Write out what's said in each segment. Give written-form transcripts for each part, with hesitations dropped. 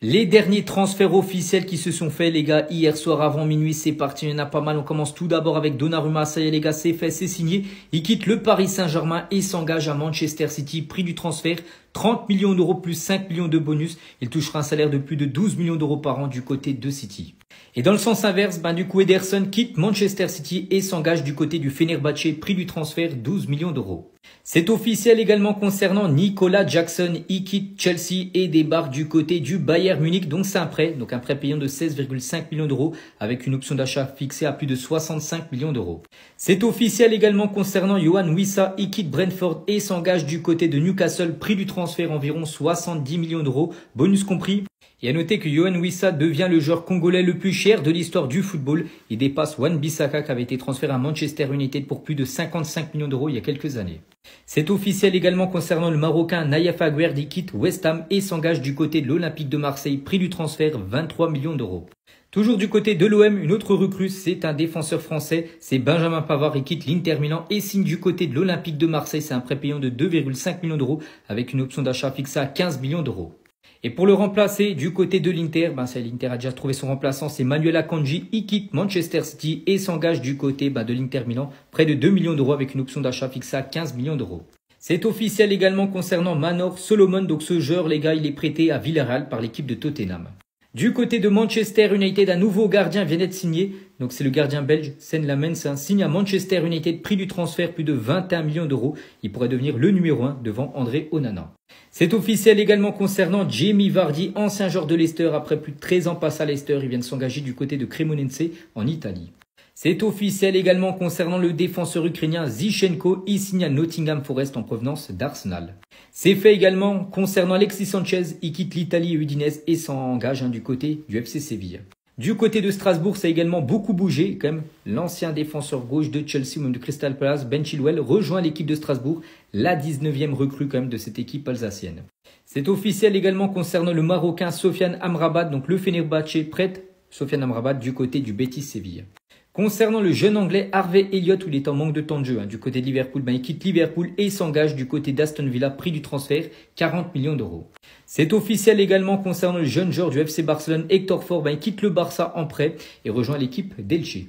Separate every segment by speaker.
Speaker 1: Les derniers transferts officiels qui se sont faits, les gars, hier soir avant minuit, c'est parti, il y en a pas mal. On commence tout d'abord avec Donnarumma, ça y est les gars, c'est fait, c'est signé. Il quitte le Paris Saint-Germain et s'engage à Manchester City. Prix du transfert, 30 millions d'euros plus 5 millions de bonus. Il touchera un salaire de plus de 12 millions d'euros par an du côté de City. Et dans le sens inverse, du coup Ederson quitte Manchester City et s'engage du côté du Fenerbahçe. Prix du transfert, 12 millions d'euros. C'est officiel également concernant Nicolas Jackson. Il quitte Chelsea et débarque du côté du Bayern Munich. Donc c'est un prêt payant de 16,5 millions d'euros avec une option d'achat fixée à plus de 65 millions d'euros. C'est officiel également concernant Yohan Wissa. Il quitte Brentford et s'engage du côté de Newcastle. Prix du transfert environ 70 millions d'euros, bonus compris. Et à noter que Yohan Wissa devient le joueur congolais le plus cher de l'histoire du football. Il dépasse Wan-Bissaka qui avait été transféré à Manchester United pour plus de 55 millions d'euros il y a quelques années. C'est officiel également concernant le Marocain Nayef Aguerd. Il quitte West Ham et s'engage du côté de l'Olympique de Marseille. Prix du transfert 23 millions d'euros. Toujours du côté de l'OM, une autre recrue, c'est un défenseur français, c'est Benjamin Pavard. Il quitte l'Inter Milan et signe du côté de l'Olympique de Marseille. C'est un prêt payant de 2,5 millions d'euros avec une option d'achat fixée à 15 millions d'euros. Et pour le remplacer du côté de l'Inter, l'Inter a déjà trouvé son remplaçant, c'est Manuel Akanji. Il quitte Manchester City et s'engage du côté de l'Inter Milan, près de 2 millions d'euros avec une option d'achat fixée à 15 millions d'euros. C'est officiel également concernant Manor Solomon, donc ce joueur, les gars, il est prêté à Villarreal par l'équipe de Tottenham. Du côté de Manchester United, un nouveau gardien vient d'être signé. Donc c'est le gardien belge Sen Lamens, signe à Manchester United, prix du transfert plus de 21 millions d'euros. Il pourrait devenir le numéro 1 devant André Onana. C'est officiel également concernant Jamie Vardy, ancien joueur de Leicester. Après plus de 13 ans passé à Leicester, il vient de s'engager du côté de Cremonense en Italie. C'est officiel également concernant le défenseur ukrainien Zinchenko. Il signe à Nottingham Forest en provenance d'Arsenal. C'est fait également concernant Alexis Sanchez. Il quitte l'Italie et Udinese et s'engage du côté du FC Séville. Du côté de Strasbourg, ça a également beaucoup bougé. Quand même, l'ancien défenseur gauche de Chelsea ou même de Crystal Palace, Ben Chilwell, rejoint l'équipe de Strasbourg, la 19e recrue quand même de cette équipe alsacienne. C'est officiel également concernant le Marocain Sofiane Amrabat, donc le Fenerbahçe prête Sofiane Amrabat du côté du Betis Séville. Concernant le jeune anglais Harvey Elliott, où il est en manque de temps de jeu du côté de Liverpool, il quitte Liverpool et s'engage du côté d'Aston Villa, prix du transfert 40 millions d'euros. C'est officiel également concernant le jeune joueur du FC Barcelone Hector Ford, il quitte le Barça en prêt et rejoint l'équipe d'Elche.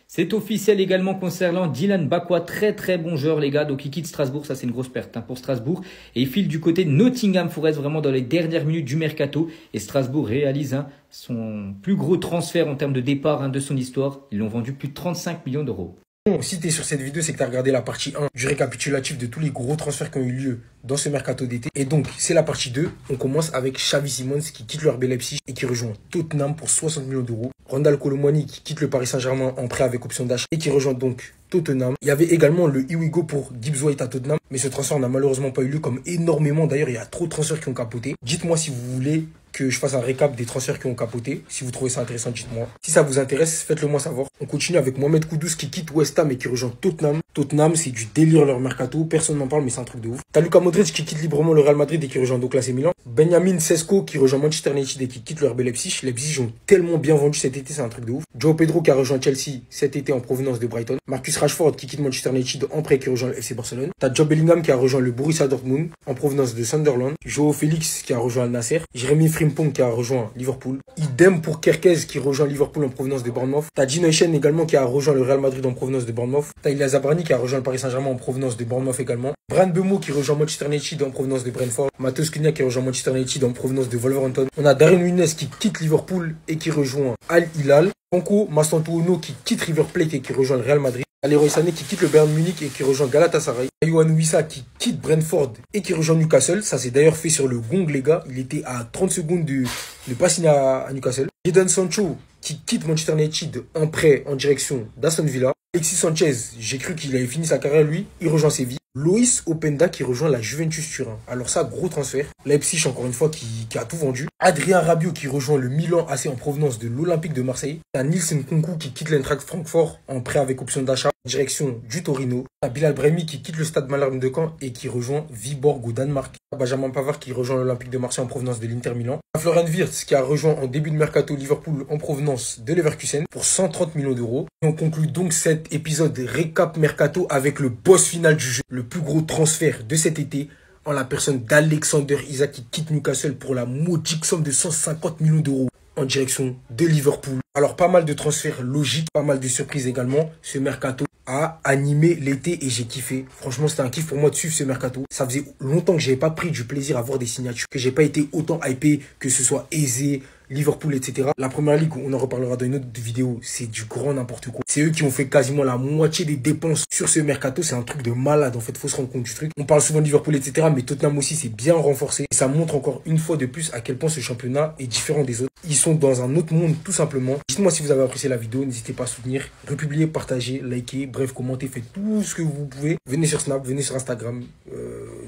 Speaker 1: C'est officiel également concernant Dylan Bakwa, très bon joueur les gars, donc il quitte Strasbourg, ça c'est une grosse perte pour Strasbourg, et il file du côté de Nottingham Forest vraiment dans les dernières minutes du mercato, et Strasbourg réalise son plus gros transfert en termes de départ de son histoire, ils l'ont vendu plus de 35 millions d'euros.
Speaker 2: Bon, si tu es sur cette vidéo, c'est que tu as regardé la partie 1 du récapitulatif de tous les gros transferts qui ont eu lieu dans ce mercato d'été. Et donc, c'est la partie 2. On commence avec Xavi Simons qui quitte le RB Leipzig et qui rejoint Tottenham pour 60 millions d'euros. Randal Colomwani qui quitte le Paris Saint-Germain en prêt avec option d'achat et qui rejoint donc Tottenham. Il y avait également le Iwigo pour Gibbs White à Tottenham, mais ce transfert n'a malheureusement pas eu lieu comme énormément. D'ailleurs, il y a trop de transferts qui ont capoté. Dites-moi si vous voulez que je fasse un récap des transferts qui ont capoté. Si vous trouvez ça intéressant, dites-moi. Si ça vous intéresse, faites-le moi savoir. On continue avec Mohamed Kudus qui quitte West Ham et qui rejoint Tottenham. Tottenham, c'est du délire leur mercato. Personne n'en parle, mais c'est un truc de ouf. T'as Luka Modric qui quitte librement le Real Madrid et qui rejoint donc l'AC Milan. Benjamin Sesko qui rejoint Manchester United et qui quitte le RB Leipzig. Leipzig ont tellement bien vendu cet été, c'est un truc de ouf. Joao Pedro qui a rejoint Chelsea cet été en provenance de Brighton. Marcus Rashford qui quitte Manchester United en prêt et qui rejoint le FC Barcelone. T'as Jude Bellingham qui a rejoint le Borussia Dortmund en provenance de Sunderland. Joao Félix qui a rejoint Al Nasser. Jérémy Frimpong qui a rejoint Liverpool. Idem pour Kerkez qui rejoint Liverpool en provenance de Bournemouth. T'as Gino Hysén également qui a rejoint le Real Madrid en provenance de Bournemouth. T'as Ilya Zabrani qui a rejoint le Paris Saint-Germain en provenance de Bournemouth également. Bryan Mbeumo qui rejoint Manchester United en provenance de Brentford. Matheus Cunha qui rejoint Manchester United en provenance de Wolverhampton. On a Darren Núñez qui quitte Liverpool et qui rejoint Al Hilal. Franco Mastantuono qui quitte River Plate et qui rejoint le Real Madrid. Leroy Sané qui quitte le Bayern Munich et qui rejoint Galatasaray. Yohan Wissa qui quitte Brentford et qui rejoint Newcastle. Ça s'est d'ailleurs fait sur le gong les gars. Il était à 30 secondes de ne pas signer à Newcastle. Jadon Sancho qui quitte Manchester United en prêt en direction d'Aston Villa. Alexis Sanchez, j'ai cru qu'il avait fini sa carrière lui, il rejoint Séville. Loïs Openda qui rejoint la Juventus Turin. Alors ça, gros transfert. Leipzig, encore une fois, qui a tout vendu. Adrien Rabiot qui rejoint le Milan AC en provenance de l'Olympique de Marseille. T'as Nils Nkunku qui quitte l'Eintracht Francfort en prêt avec option d'achat en direction du Torino. T'as Bilal Brahimi qui quitte le Stade Malherbe de Caen et qui rejoint Viborg au Danemark. T'as Benjamin Pavard qui rejoint l'Olympique de Marseille en provenance de l'Inter Milan. T'as Florian Wirtz qui a rejoint en début de mercato Liverpool en provenance de Leverkusen pour 130 millions d'euros. Et on conclut donc cet épisode récap mercato avec le boss final du jeu. Le plus gros transfert de cet été, en la personne d'Alexander Isak qui quitte Newcastle pour la modique somme de 150 millions d'euros en direction de Liverpool. Alors pas mal de transferts logiques, pas mal de surprises également. Ce mercato a animé l'été et j'ai kiffé. Franchement, c'était un kiff pour moi de suivre ce mercato. Ça faisait longtemps que j'avais pas pris du plaisir à voir des signatures, que j'ai pas été autant hypé, que ce soit Eze, Liverpool, etc. La première ligue, on en reparlera dans une autre vidéo, c'est du grand n'importe quoi. C'est eux qui ont fait quasiment la moitié des dépenses sur ce mercato. C'est un truc de malade, en fait, faut se rendre compte du truc. On parle souvent de Liverpool, etc. Mais Tottenham aussi s'est bien renforcé. Et ça montre encore une fois de plus à quel point ce championnat est différent des autres. Ils sont dans un autre monde, tout simplement. Dites-moi si vous avez apprécié la vidéo, n'hésitez pas à soutenir, republier, partager, liker, bref, commentez, faites tout ce que vous pouvez. Venez sur Snap, venez sur Instagram,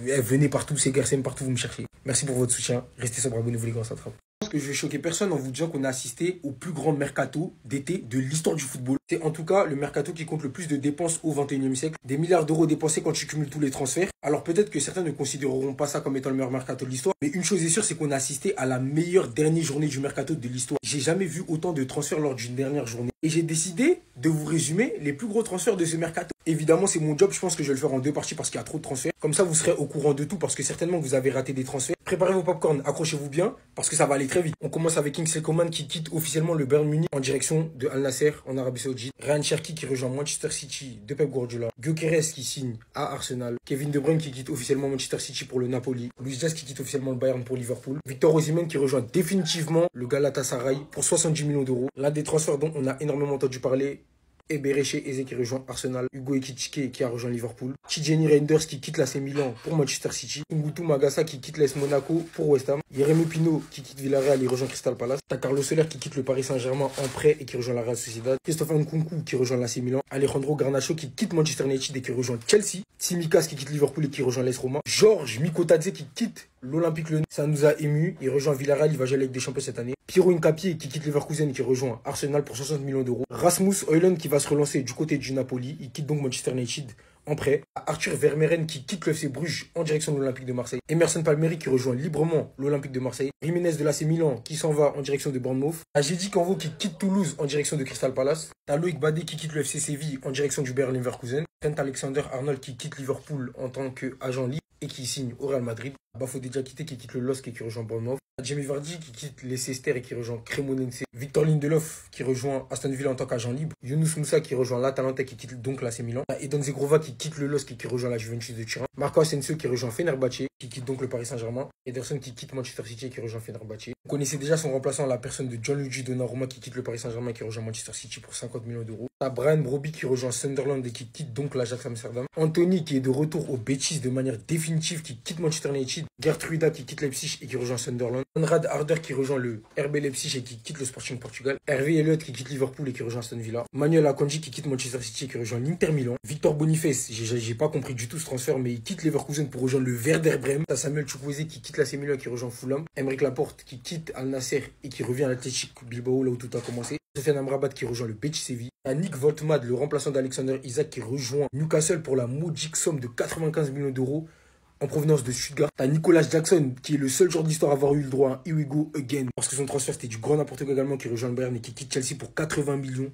Speaker 2: venez partout, c'est Garsem, partout vous me cherchez. Merci pour votre soutien, restez sobre, abonnez-vous les gars, ça attrape. Je pense que je vais choquer personne en vous disant qu'on a assisté au plus grand mercato d'été de l'histoire du football. C'est en tout cas le mercato qui compte le plus de dépenses au 21e siècle. Des milliards d'euros dépensés quand tu cumules tous les transferts. Alors peut-être que certains ne considéreront pas ça comme étant le meilleur mercato de l'histoire. Mais une chose est sûre, c'est qu'on a assisté à la meilleure dernière journée du mercato de l'histoire. J'ai jamais vu autant de transferts lors d'une dernière journée. Et j'ai décidé de vous résumer les plus gros transferts de ce mercato. Évidemment, c'est mon job. Je pense que je vais le faire en deux parties parce qu'il y a trop de transferts. Comme ça, vous serez au courant de tout parce que certainement vous avez raté des transferts. Préparez vos popcorn, accrochez-vous bien parce que ça va aller très vite. On commence avec Kingsley Coman qui quitte officiellement le Bayern Munich en direction de Al Nasser en Arabie Saoudite. Ryan Cherki qui rejoint Manchester City de Pep Guardiola. Gyökeres qui signe à Arsenal. Kevin De Bruyne qui quitte officiellement Manchester City pour le Napoli. Luis Diaz qui quitte officiellement le Bayern pour Liverpool. Victor Osimhen qui rejoint définitivement le Galatasaray pour 70 millions d'euros. L'un des transferts dont on a énormément entendu parler. Et Bereche Eze qui rejoint Arsenal, Hugo Ekitike qui a rejoint Liverpool, Tidjani Reinders qui quitte l'AC Milan pour Manchester City, Ngutu Magasa qui quitte l'AS Monaco pour West Ham, Jérémy Pino qui quitte Villarreal et rejoint Crystal Palace, t'as Carlos Soler qui quitte le Paris Saint-Germain en prêt et qui rejoint la Real Sociedad, Christophe Nkunku qui rejoint l'AC Milan, Alejandro Garnacho qui quitte Manchester United et qui rejoint Chelsea, Tsimikas qui quitte Liverpool et qui rejoint l'AS Roma, Georges Mikotadze qui quitte l'Olympique Lyonnais, ça nous a ému, il rejoint Villarreal, il va jouer avec des champions cette année. Piero Hincapié qui quitte Leverkusen et qui rejoint Arsenal pour 60 millions d'euros. Rasmus Højlund qui va se relancer du côté du Napoli, il quitte donc Manchester United en prêt. Arthur Vermeeren qui quitte le FC Bruges en direction de l'Olympique de Marseille. Emerson Palmieri qui rejoint librement l'Olympique de Marseille. Jiménez de l'AC Milan qui s'en va en direction de Bournemouth. Jedi Canvo qui quitte Toulouse en direction de Crystal Palace. T'as Loïc Badé qui quitte le FC Séville en direction du Bayer Leverkusen. Trent Alexander-Arnold qui quitte Liverpool en tant qu'agent libre et qui signe au Real Madrid. Bafodé Diakité qui quitte le LOSC et qui rejoint Bournemouth. Jamie Vardy qui quitte Leicester et qui rejoint Cremonense. Victor Lindelof qui rejoint Aston Villa en tant qu'agent libre. Younous Moussa qui rejoint l'Atalanta qui quitte donc l'AC Milan. Edon Zegrova qui quitte le LOSC et qui rejoint la Juventus de Turin. Marco Asensio qui rejoint Fenerbahçe qui quitte donc le Paris Saint-Germain. Ederson qui quitte Manchester City et qui rejoint Fenerbahçe. Vous connaissez déjà son remplaçant, la personne de Gianluigi Donnarumma qui quitte le Paris Saint-Germain et qui rejoint Manchester City pour 50 millions d'euros. T'as Brian Brobbey qui rejoint Sunderland et qui quitte donc l'Ajax Amsterdam. Anthony qui est de retour au Betis de manière définitive qui quitte Manchester United. Gertruida qui quitte Leipzig et qui rejoint Sunderland. Conrad Harder qui rejoint le RB Leipzig et qui quitte le Sporting Portugal. Hervé Elliott qui quitte Liverpool et qui rejoint Aston Villa. Manuel Akanji qui quitte Manchester City et qui rejoint l'Inter Milan. Victor Boniface, j'ai pas compris du tout ce transfert, mais il quitte Leverkusen pour rejoindre le Werder Bremen. T'as Samuel Chukwueze qui quitte l'AC Milan et qui rejoint Fulham. Emeric Laporte qui quitte Al Nasser et qui revient à l'Athletic Bilbao là où tout a commencé. Sofiane Amrabat qui rejoint le Betis Séville. T'as Nick Voltmad, le remplaçant d'Alexander Isak qui rejoint Newcastle pour la modique somme de 95 millions d'euros en provenance de Stuttgart. T'as Nicolas Jackson qui est le seul joueur d'histoire à avoir eu le droit à un Here We Go Again parce que son transfert c'était du grand n'importe quoi également, qui rejoint le Bayern et qui quitte Chelsea pour 80 millions,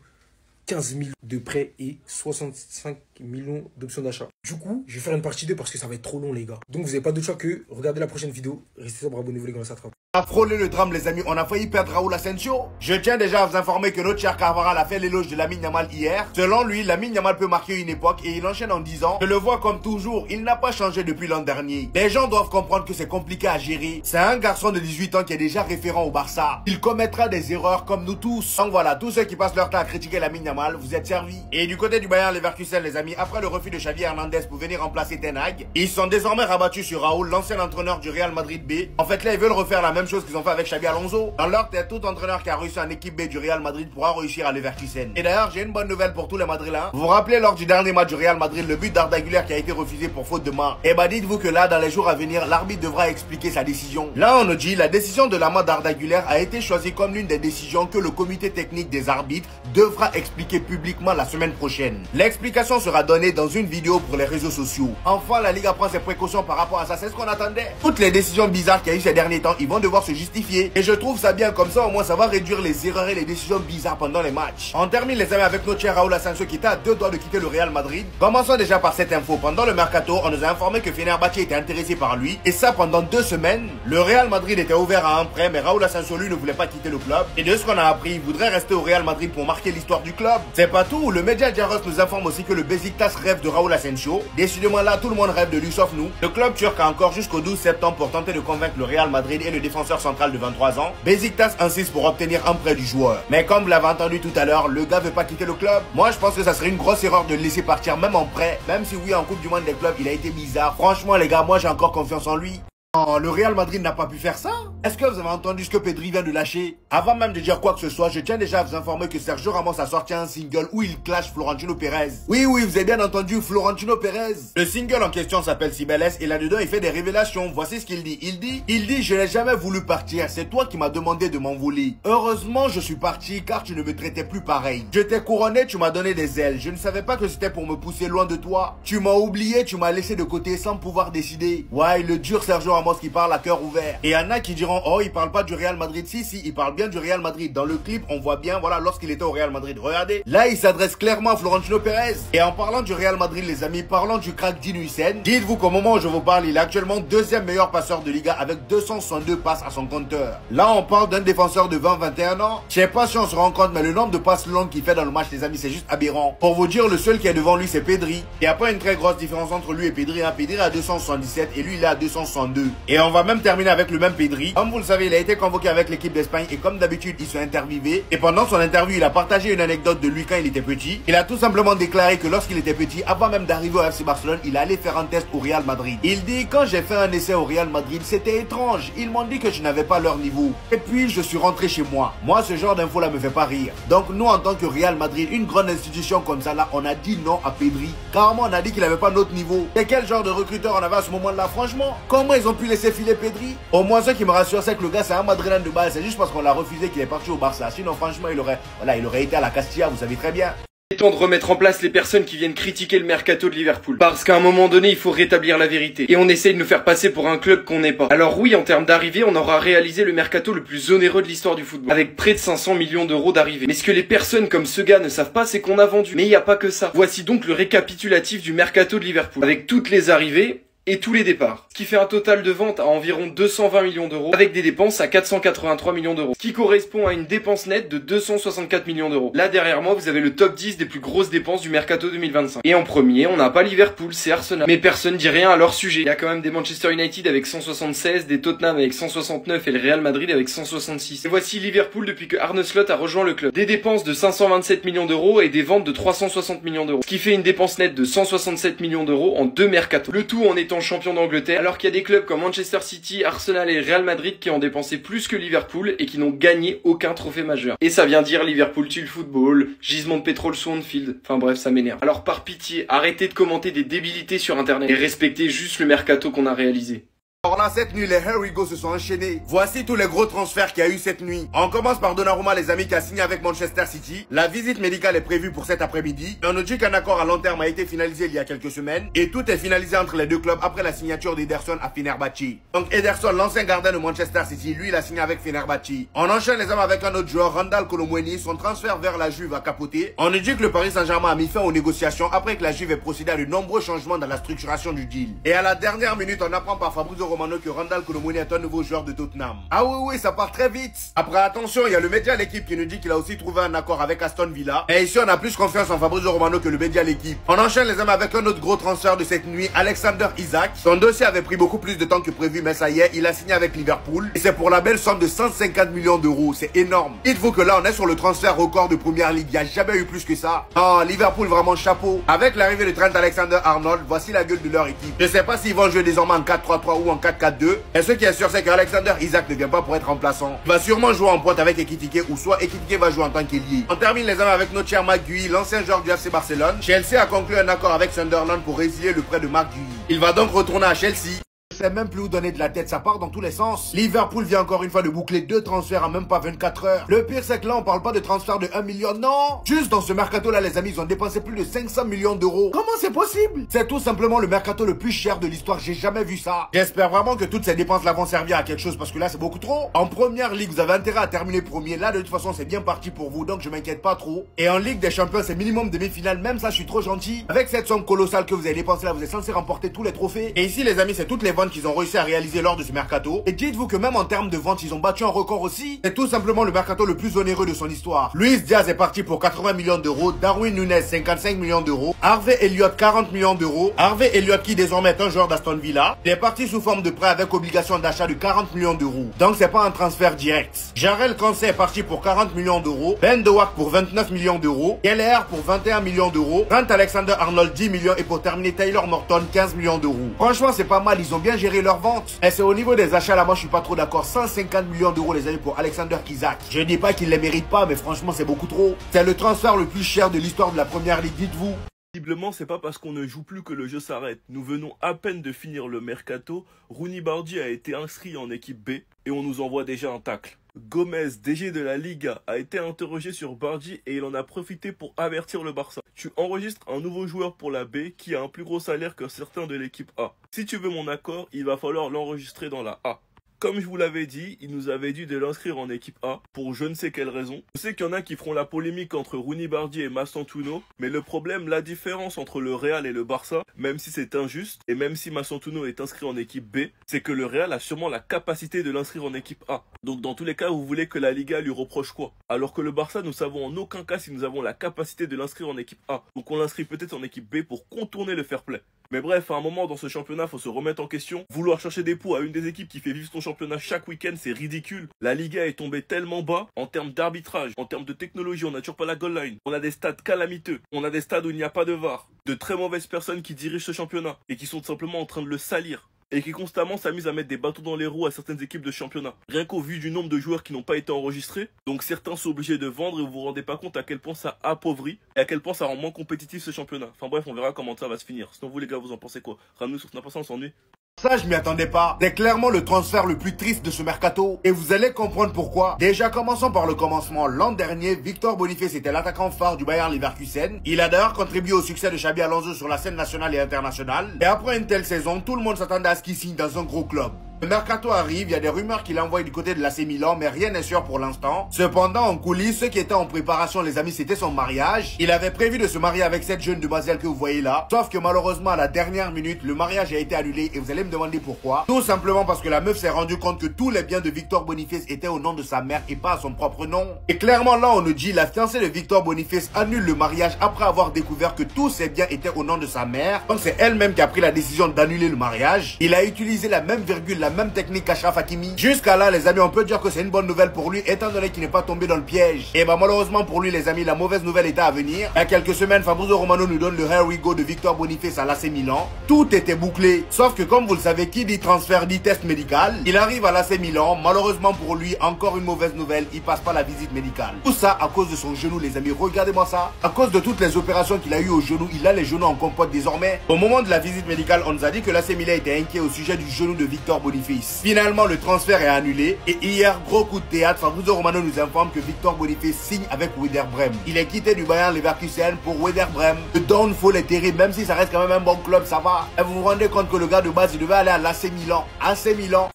Speaker 2: 15 000 de prêts et 65 millions d'options d'achat. Du coup, je vais faire une partie 2 parce que ça va être trop long les gars. Donc vous n'avez pas d'autre choix que regarder la prochaine vidéo. Restez sobre, abonnez-vous les gars, ça attrape.
Speaker 3: A frôlé le drame les amis, on a failli perdre Raúl Asensio. Je tiens déjà à vous informer que notre cher Carvajal a fait l'éloge de Lamine Yamal hier. Selon lui, Lamine Yamal peut marquer une époque et il enchaîne en disant: je le vois comme toujours, il n'a pas changé depuis l'an dernier. Les gens doivent comprendre que c'est compliqué à gérer. C'est un garçon de 18 ans qui est déjà référent au Barça. Il commettra des erreurs comme nous tous. Donc voilà, tous ceux qui passent leur temps à critiquer Lamine Yamal, vous êtes servis. Et du côté du Bayern Leverkusen les amis, après le refus de Xavi Hernandez pour venir remplacer Ten Hag, ils sont désormais rabattus sur Raúl, l'ancien entraîneur du Real Madrid B. En fait là ils veulent refaire la même chose qu'ils ont fait avec Xabi Alonso. Dans leur tête, tout entraîneur qui a réussi en équipe B du Real Madrid pourra réussir à Leverkusen. Et d'ailleurs, j'ai une bonne nouvelle pour tous les Madrilènes. Vous vous rappelez lors du dernier match du Real Madrid, le but d'Arda Güler qui a été refusé pour faute de main. Et bah dites-vous que là, dans les jours à venir, l'arbitre devra expliquer sa décision. Là, on nous dit, la décision de la main d'Arda Güler a été choisie comme l'une des décisions que le comité technique des arbitres devra expliquer publiquement la semaine prochaine. L'explication sera donnée dans une vidéo pour les les réseaux sociaux. Enfin, la Liga prend ses précautions par rapport à ça, c'est ce qu'on attendait. Toutes les décisions bizarres qu'il y a eu ces derniers temps, ils vont devoir se justifier. Et je trouve ça bien, comme ça au moins ça va réduire les erreurs et les décisions bizarres pendant les matchs. On termine les amis avec notre cher Raúl Asensio qui était à 2 doigts de quitter le Real Madrid. Commençons déjà par cette info. Pendant le mercato, on nous a informé que Fenerbahçe était intéressé par lui. Et ça pendant 2 semaines. Le Real Madrid était ouvert à un prêt, mais Raúl Asensio lui ne voulait pas quitter le club. Et de ce qu'on a appris, il voudrait rester au Real Madrid pour marquer l'histoire du club. C'est pas tout, le média Jaros nous informe aussi que le Beşiktaş rêve de Raúl Asensio. Décidément là, tout le monde rêve de lui sauf nous. Le club turc a encore jusqu'au 12 septembre pour tenter de convaincre le Real Madrid et le défenseur central de 23 ans. Beşiktaş insiste pour obtenir un prêt du joueur. Mais comme vous l'avez entendu tout à l'heure, le gars veut pas quitter le club. Moi je pense que ça serait une grosse erreur de le laisser partir même en prêt. Même si oui en Coupe du Monde des clubs il a été bizarre. Franchement les gars, moi j'ai encore confiance en lui. Oh, le Real Madrid n'a pas pu faire ça? Est-ce que vous avez entendu ce que Pedri vient de lâcher? Avant même de dire quoi que ce soit, je tiens déjà à vous informer que Sergio Ramos a sorti un single où il clash Florentino Pérez. Oui, vous avez bien entendu, Florentino Pérez. Le single en question s'appelle Cibeles et là-dedans il fait des révélations. Voici ce qu'il dit. Il dit, je n'ai jamais voulu partir, c'est toi qui m'as demandé de m'envoler. Heureusement, je suis parti car tu ne me traitais plus pareil. Je t'ai couronné, tu m'as donné des ailes. Je ne savais pas que c'était pour me pousser loin de toi. Tu m'as oublié, tu m'as laissé de côté sans pouvoir décider. Ouais, le dur Sergio Ramos qui parle à cœur ouvert. Et il y en a qui diront, oh, il parle pas du Real Madrid. Si, il parle bien du Real Madrid. Dans le clip, on voit bien, voilà, lorsqu'il était au Real Madrid. Regardez, là, il s'adresse clairement à Florentino Pérez. Et en parlant du Real Madrid, les amis, parlant du crack Dean Huijsen, dites-vous qu'au moment où je vous parle, il est actuellement 2e meilleur passeur de Liga avec 262 passes à son compteur. Là, on parle d'un défenseur de 20-21 ans. Je sais pas si on se rend compte, mais le nombre de passes longues qu'il fait dans le match, les amis, c'est juste aberrant. Pour vous dire, le seul qui est devant lui, c'est Pedri. Il n'y a pas une très grosse différence entre lui et Pedri. Hein. Pedri est à 277 et lui, il est à 262. Et on va même terminer avec le même Pedri. Comme vous le savez, il a été convoqué avec l'équipe d'Espagne et comme d'habitude, il s'est interviewé. Et pendant son interview, il a partagé une anecdote de lui quand il était petit. Il a tout simplement déclaré que lorsqu'il était petit, avant même d'arriver au FC Barcelone, il allait faire un test au Real Madrid. Il dit, quand j'ai fait un essai au Real Madrid, c'était étrange. Ils m'ont dit que je n'avais pas leur niveau. Et puis, je suis rentré chez moi. Moi, ce genre d'info là me fait pas rire. Donc, nous, en tant que Real Madrid, une grande institution comme ça là, on a dit non à Pedri. Carrément, on a dit qu'il n'avait pas notre niveau. Et quel genre de recruteur on avait à ce moment-là, franchement? Comment ils ont pu laisser filer Pedri? Au moins, ce qui me rassure, c'est que le gars, c'est un madrilène de base. C'est juste parce qu'on l'a refusé qu'il est parti au Barça. Sinon, franchement, il aurait été à la Castilla, vous savez très bien.
Speaker 4: Il est temps de remettre en place les personnes qui viennent critiquer le mercato de Liverpool. Parce qu'à un moment donné, il faut rétablir la vérité. Et on essaye de nous faire passer pour un club qu'on n'est pas. Alors oui, en termes d'arrivée, on aura réalisé le mercato le plus onéreux de l'histoire du football. Avec près de 500 millions d'euros d'arrivée. Mais ce que les personnes comme ce gars ne savent pas, c'est qu'on a vendu. Mais il n'y a pas que ça. Voici donc le récapitulatif du mercato de Liverpool. Avec toutes les arrivées et tous les départs. Ce qui fait un total de vente à environ 220 millions d'euros avec des dépenses à 483 millions d'euros. Ce qui correspond à une dépense nette de 264 millions d'euros. Là derrière moi vous avez le top 10 des plus grosses dépenses du mercato 2025. Et en premier on n'a pas Liverpool, c'est Arsenal. Mais personne dit rien à leur sujet. Il y a quand même des Manchester United avec 176, des Tottenham avec 169 et le Real Madrid avec 166. Et voici Liverpool depuis que Arne Slot a rejoint le club. Des dépenses de 527 millions d'euros et des ventes de 360 millions d'euros. Ce qui fait une dépense nette de 167 millions d'euros en 2 mercatos. Le tout en étant champion d'Angleterre, alors qu'il y a des clubs comme Manchester City, Arsenal et Real Madrid qui ont dépensé plus que Liverpool et qui n'ont gagné aucun trophée majeur. Et ça vient dire Liverpool tue le football, gisement de pétrole sous Anfield, enfin bref ça m'énerve. Alors par pitié, arrêtez de commenter des débilités sur internet et respectez juste le mercato qu'on a réalisé.
Speaker 3: Alors là, cette nuit, les Here We Go se sont enchaînés. Voici tous les gros transferts qu'il y a eu cette nuit. On commence par Donnarumma, les amis, qui a signé avec Manchester City. La visite médicale est prévue pour cet après-midi. On nous dit qu'un accord à long terme a été finalisé il y a quelques semaines. Et tout est finalisé entre les deux clubs après la signature d'Ederson à Fenerbahçe. Donc Ederson, l'ancien gardien de Manchester City, lui, il a signé avec Fenerbahçe. On enchaîne les hommes avec un autre joueur, Randal Kolo Muani. Son transfert vers la Juve a capoté. On nous dit que le Paris Saint-Germain a mis fin aux négociations après que la Juve ait procédé à de nombreux changements dans la structuration du deal. Et à la dernière minute, on apprend par Fabrizio Romano que Randal Kolo Muani est un nouveau joueur de Tottenham. Ah oui, ça part très vite. Après, attention, il y a le média L'équipe qui nous dit qu'il a aussi trouvé un accord avec Aston Villa. Et ici, on a plus confiance en Fabrizio Romano que le média L'équipe. On enchaîne les hommes avec un autre gros transfert de cette nuit, Alexander Isak. Son dossier avait pris beaucoup plus de temps que prévu, mais ça y est, il a signé avec Liverpool. Et c'est pour la belle somme de 150 millions d'euros. C'est énorme. Dites-vous que là, on est sur le transfert record de Première Ligue. Il n'y a jamais eu plus que ça. Ah, Liverpool, vraiment chapeau. Avec l'arrivée de Trent Alexander-Arnold, voici la gueule de leur équipe. Je sais pas s'ils vont jouer désormais en 4-3-3 ou en 4-4-2. Et ce qui est sûr, c'est qu'Alexander Isak ne vient pas pour être remplaçant. Il va sûrement jouer en pointe avec Ekitike ou soit Ekitike va jouer en tant qu'ailier. On termine les hommes avec notre cher Marc Guéhi, l'ancien joueur du FC Barcelone. Chelsea a conclu un accord avec Sunderland pour résilier le prêt de Marc Guéhi. Il va donc retourner à Chelsea. Je sais même plus où donner de la tête, ça part dans tous les sens. Liverpool vient encore une fois de boucler 2 transferts en même pas 24 heures. Le pire c'est que là on parle pas de transfert de 1 million, non. Juste dans ce mercato là les amis, ils ont dépensé plus de 500 millions d'euros. Comment c'est possible? C'est tout simplement le mercato le plus cher de l'histoire, j'ai jamais vu ça. J'espère vraiment que toutes ces dépenses là vont servir à quelque chose parce que là c'est beaucoup trop. En première ligue vous avez intérêt à terminer premier, là de toute façon c'est bien parti pour vous donc je m'inquiète pas trop. Et en Ligue des Champions c'est minimum demi-finale, même ça je suis trop gentil. Avec cette somme colossale que vous avez dépensée là, vous êtes censé remporter tous les trophées. Et ici les amis c'est toutes les ventes qu'ils ont réussi à réaliser lors de ce mercato. Et dites-vous que même en termes de vente, ils ont battu un record aussi. C'est tout simplement le mercato le plus onéreux de son histoire. Luis Diaz est parti pour 80 millions d'euros, Darwin Núñez 55 millions d'euros, Harvey Elliott 40 millions d'euros. Harvey Elliott qui désormais est un joueur d'Aston Villa, il est parti sous forme de prêt avec obligation d'achat de 40 millions d'euros. Donc c'est pas un transfert direct. Jarel Cancé est parti pour 40 millions d'euros, Ben Dewak pour 29 millions d'euros, Keller pour 21 millions d'euros, Trent Alexander-Arnold 10 millions et pour terminer Taylor Morton 15 millions d'euros. Franchement c'est pas mal, ils ont bien géré leur vente. Et c'est au niveau des achats là, moi je suis pas trop d'accord. 150 millions d'euros les amis pour Alexander Isak. Je dis pas qu'il les mérite pas, mais franchement c'est beaucoup trop. C'est le transfert le plus cher de l'histoire de la première ligue, dites-vous.
Speaker 5: Visiblement, c'est pas parce qu'on ne joue plus que le jeu s'arrête. Nous venons à peine de finir le mercato. Rooney Bardi a été inscrit en équipe B et on nous envoie déjà un tacle. Gomez, DG de la Liga, a été interrogé sur Bardi et il en a profité pour avertir le Barça. Tu enregistres un nouveau joueur pour la B qui a un plus gros salaire que certains de l'équipe A. Si tu veux mon accord, il va falloir l'enregistrer dans la A. Comme je vous l'avais dit, il nous avait dit de l'inscrire en équipe A, pour je ne sais quelle raison. Je sais qu'il y en a qui feront la polémique entre Rooney Bardi et Massantuno, mais le problème, la différence entre le Real et le Barça, même si c'est injuste, et même si Massantuno est inscrit en équipe B, c'est que le Real a sûrement la capacité de l'inscrire en équipe A. Donc dans tous les cas, vous voulez que la Liga lui reproche quoi? Alors que le Barça, nous savons en aucun cas si nous avons la capacité de l'inscrire en équipe A. Donc on l'inscrit peut-être en équipe B pour contourner le fair play. Mais bref, à un moment dans ce championnat, faut se remettre en question. Vouloir chercher des poux à une des équipes qui fait vivre son championnat chaque week-end, c'est ridicule. La Liga est tombée tellement bas en termes d'arbitrage, en termes de technologie, on n'a toujours pas la goal line. On a des stades calamiteux, on a des stades où il n'y a pas de VAR. De très mauvaises personnes qui dirigent ce championnat et qui sont simplement en train de le salir. Et qui constamment s'amusent à mettre des bâtons dans les roues à certaines équipes de championnat. Rien qu'au vu du nombre de joueurs qui n'ont pas été enregistrés, donc certains sont obligés de vendre et vous vous rendez pas compte à quel point ça appauvrit et à quel point ça rend moins compétitif ce championnat. Enfin bref, on verra comment ça va se finir. Sinon vous les gars, vous en pensez quoi? Ramenez-nous sur Snap, on s'ennuie.
Speaker 3: Ça, je m'y attendais pas. C'est clairement le transfert le plus triste de ce mercato. Et vous allez comprendre pourquoi. Déjà, commençons par le commencement. L'an dernier, Victor Boniface était l'attaquant phare du Bayer Leverkusen. Il a d'ailleurs contribué au succès de Xabi Alonso sur la scène nationale et internationale. Et après une telle saison, tout le monde s'attendait à ce qu'il signe dans un gros club. Le mercato arrive, il y a des rumeurs qu'il envoie du côté de l'AC Milan, mais rien n'est sûr pour l'instant. Cependant, en coulisses, ceux qui étaient en préparation, les amis, c'était son mariage. Il avait prévu de se marier avec cette jeune demoiselle que vous voyez là. Sauf que malheureusement, à la dernière minute, le mariage a été annulé et vous allez me demander pourquoi. Tout simplement parce que la meuf s'est rendue compte que tous les biens de Victor Boniface étaient au nom de sa mère et pas à son propre nom. Et clairement, là, on nous dit, la fiancée de Victor Boniface annule le mariage après avoir découvert que tous ses biens étaient au nom de sa mère. Donc c'est elle-même qui a pris la décision d'annuler le mariage. Il a utilisé la même virgule, la même technique qu'Achraf Hakimi. Jusqu'à là, les amis, on peut dire que c'est une bonne nouvelle pour lui, étant donné qu'il n'est pas tombé dans le piège. Et bah malheureusement pour lui, les amis, la mauvaise nouvelle était à venir. Il y a quelques semaines, Fabrizio Romano nous donne le Here We Go de Victor Boniface à l'AC Milan. Tout était bouclé. Sauf que comme vous le savez, qui dit transfert dit test médical. Il arrive à l'AC Milan. Malheureusement pour lui, encore une mauvaise nouvelle, il passe pas la visite médicale. Tout ça à cause de son genou, les amis. Regardez-moi ça. À cause de toutes les opérations qu'il a eues au genou, il a les genoux en compote désormais. Au moment de la visite médicale, on nous a dit que l'AC Milan était inquiet au sujet du genou de Victor Boniface. Finalement, le transfert est annulé. Et hier, gros coup de théâtre, Fabrizio Romano nous informe que Victor Boniface signe avec Werder Bremen. Il est quitté du Bayer Leverkusen pour Werder Bremen. Le downfall est terrible, même si ça reste quand même un bon club, ça va. Et vous vous rendez compte que le gars de base, il devait aller à l'AC Milan. AC Milan.